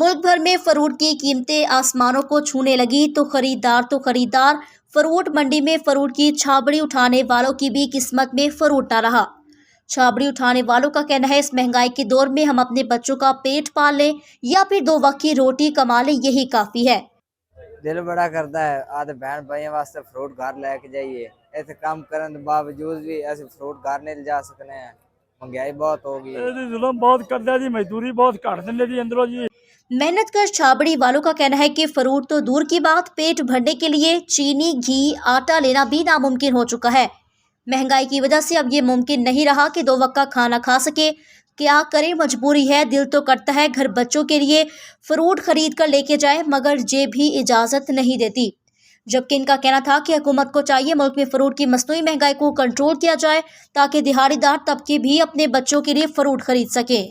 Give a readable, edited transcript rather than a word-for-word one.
मुल्क भर में फ्रूट की कीमतें आसमानों को छूने लगी तो खरीदार फ्रूट मंडी में फ्रूट की छाबड़ी उठाने वालों की भी किस्मत में फ्रूट ना रहा। छाबड़ी उठाने वालों का कहना है, इस महंगाई के दौर में हम अपने बच्चों का पेट पाल लें या फिर 2 वक्त की रोटी कमा लें, यही काफी है। दिल बड़ा करता है आते बहन भाइयों वास्ते फ्रूट घर लेके जाइए, ऐसे काम करने के बावजूद भी ऐसे फ्रूट घर नहीं ले जा सकते हैं। महंगाई बहुत हो गई है। जुल्म बहुत करता जी, मजदूरी बहुत घट दिंदे जी अंदरों जी। मेहनत कर छाबड़ी वालों का कहना है कि फ्रूट तो दूर की बात, पेट भरने के लिए चीनी, घी, आटा लेना भी नामुमकिन हो चुका है। महंगाई की वजह से अब ये मुमकिन नहीं रहा कि 2 वक्त का खाना खा सके। क्या करें, मजबूरी है। दिल तो करता है घर बच्चों के लिए फ्रूट खरीद कर लेके जाए, मगर जेब भी इजाजत नहीं देती। जबकि इनका कहना था कि हुकूमत को चाहिए मुल्क में फ्रूट की मसनूई महंगाई को कंट्रोल किया जाए ताकि दिहाड़ीदार तबके भी अपने बच्चों के लिए फ्रूट खरीद सके।